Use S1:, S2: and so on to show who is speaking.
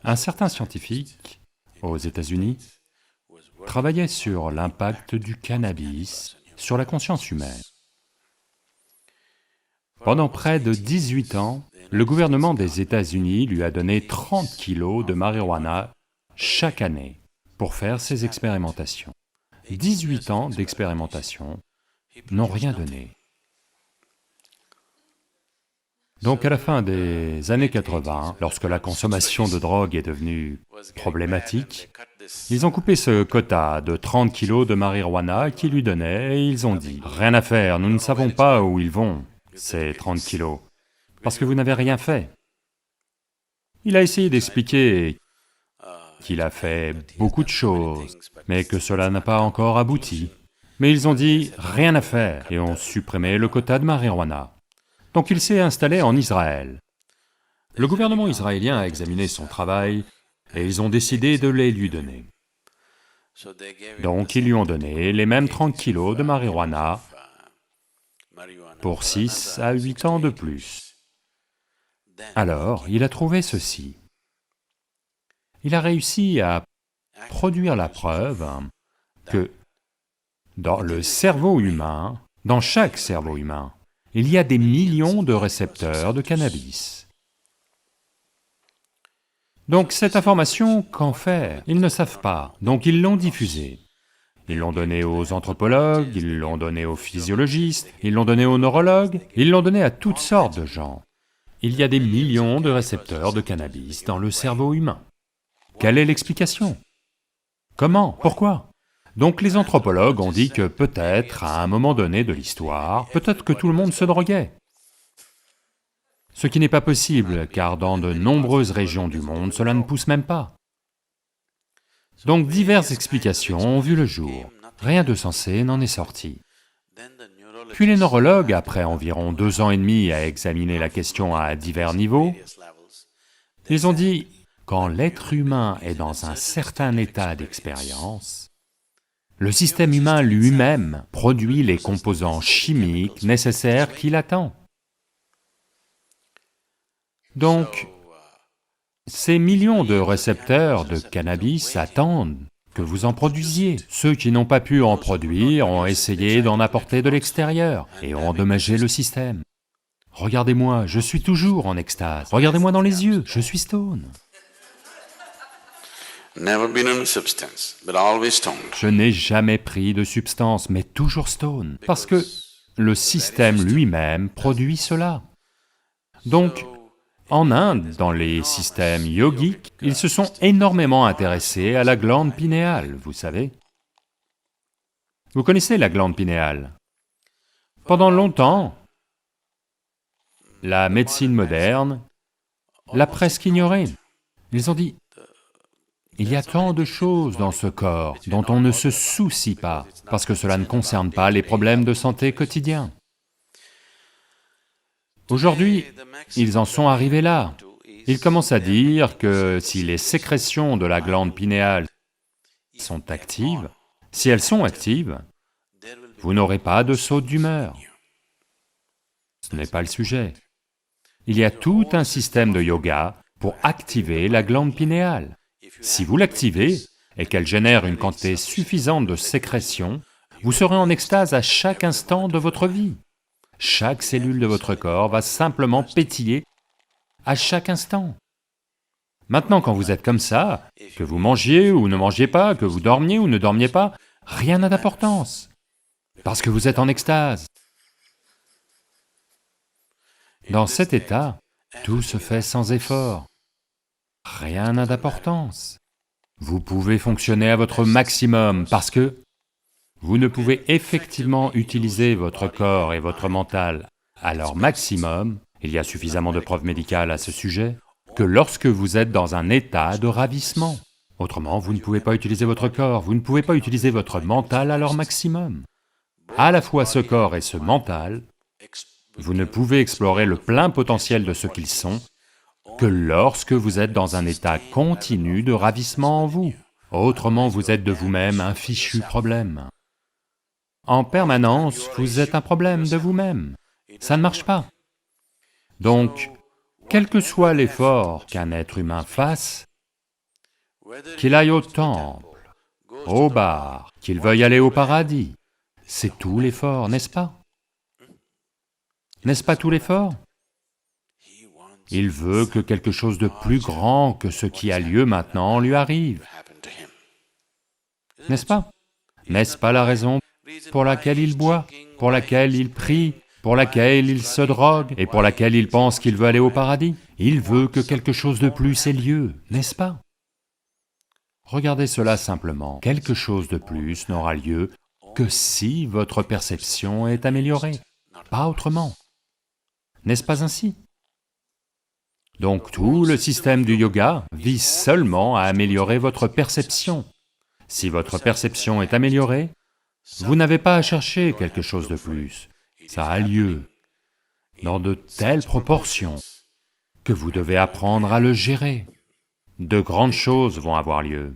S1: Un certain scientifique, aux États-Unis, travaillait sur l'impact du cannabis sur la conscience humaine. Pendant près de 18 ans, le gouvernement des États-Unis lui a donné 30 kilos de marijuana chaque année pour faire ses expérimentations. 18 ans d'expérimentation n'ont rien donné. Donc à la fin des années 80, lorsque la consommation de drogue est devenue problématique, ils ont coupé ce quota de 30 kilos de marijuana qu'ils lui donnaient et ils ont dit « Rien à faire, nous ne savons pas où ils vont, ces 30 kilos, parce que vous n'avez rien fait. » Il a essayé d'expliquer qu'il a fait beaucoup de choses, mais que cela n'a pas encore abouti. Mais ils ont dit « Rien à faire » et ont supprimé le quota de marijuana. Donc il s'est installé en Israël. Le gouvernement israélien a examiné son travail et ils ont décidé de les lui donner. Donc ils lui ont donné les mêmes 30 kilos de marijuana pour 6 à 8 ans de plus. Alors, il a trouvé ceci. Il a réussi à produire la preuve que dans le cerveau humain, dans chaque cerveau humain, il y a des millions de récepteurs de cannabis. Donc cette information, qu'en faire? Ils ne savent pas, donc ils l'ont diffusée. Ils l'ont donnée aux anthropologues, ils l'ont donnée aux physiologistes, ils l'ont donnée aux neurologues, ils l'ont donnée à toutes sortes de gens. Il y a des millions de récepteurs de cannabis dans le cerveau humain. Quelle est l'explication? Comment? Pourquoi? Donc les anthropologues ont dit que peut-être, à un moment donné de l'histoire, peut-être que tout le monde se droguait. Ce qui n'est pas possible, car dans de nombreuses régions du monde, cela ne pousse même pas. Donc diverses explications ont vu le jour, rien de sensé n'en est sorti. Puis les neurologues, après environ 2 ans et demi à examiner la question à divers niveaux, ils ont dit, quand l'être humain est dans un certain état d'expérience, le système humain lui-même produit les composants chimiques nécessaires qu'il attend. Donc, ces millions de récepteurs de cannabis attendent que vous en produisiez. Ceux qui n'ont pas pu en produire ont essayé d'en apporter de l'extérieur et ont endommagé le système. Regardez-moi, je suis toujours en extase. Regardez-moi dans les yeux, je suis stone. Je n'ai jamais pris de substance, mais toujours stone, parce que le système lui-même produit cela. Donc, en Inde, dans les systèmes yogiques, ils se sont énormément intéressés à la glande pinéale, vous savez. Vous connaissez la glande pinéale? Pendant longtemps, la médecine moderne l'a presque ignorée. Ils ont dit, il y a tant de choses dans ce corps dont on ne se soucie pas, parce que cela ne concerne pas les problèmes de santé quotidiens. Aujourd'hui, ils en sont arrivés là. Ils commencent à dire que si les sécrétions de la glande pinéale sont actives, si elles sont actives, vous n'aurez pas de saute d'humeur. Ce n'est pas le sujet. Il y a tout un système de yoga pour activer la glande pinéale. Si vous l'activez et qu'elle génère une quantité suffisante de sécrétions, vous serez en extase à chaque instant de votre vie. Chaque cellule de votre corps va simplement pétiller à chaque instant. Maintenant, quand vous êtes comme ça, que vous mangiez ou ne mangiez pas, que vous dormiez ou ne dormiez pas, rien n'a d'importance, parce que vous êtes en extase. Dans cet état, tout se fait sans effort. Rien n'a d'importance. Vous pouvez fonctionner à votre maximum parce que vous ne pouvez effectivement utiliser votre corps et votre mental à leur maximum, il y a suffisamment de preuves médicales à ce sujet, que lorsque vous êtes dans un état de ravissement. Autrement, vous ne pouvez pas utiliser votre corps, vous ne pouvez pas utiliser votre mental à leur maximum. À la fois ce corps et ce mental, vous ne pouvez explorer le plein potentiel de ce qu'ils sont que lorsque vous êtes dans un état continu de ravissement en vous. Autrement, vous êtes de vous-même un fichu problème. En permanence, vous êtes un problème de vous-même. Ça ne marche pas. Donc, quel que soit l'effort qu'un être humain fasse, qu'il aille au temple, au bar, qu'il veuille aller au paradis, c'est tout l'effort, n'est-ce pas? N'est-ce pas tout l'effort? Il veut que quelque chose de plus grand que ce qui a lieu maintenant lui arrive, n'est-ce pas? N'est-ce pas la raison pour laquelle il boit, pour laquelle il prie, pour laquelle il se drogue et pour laquelle il pense qu'il veut aller au paradis? Il veut que quelque chose de plus ait lieu, n'est-ce pas? Regardez cela simplement, quelque chose de plus n'aura lieu que si votre perception est améliorée, pas autrement. N'est-ce pas ainsi? Donc tout le système du yoga vise seulement à améliorer votre perception. Si votre perception est améliorée, vous n'avez pas à chercher quelque chose de plus. Ça a lieu dans de telles proportions que vous devez apprendre à le gérer. De grandes choses vont avoir lieu.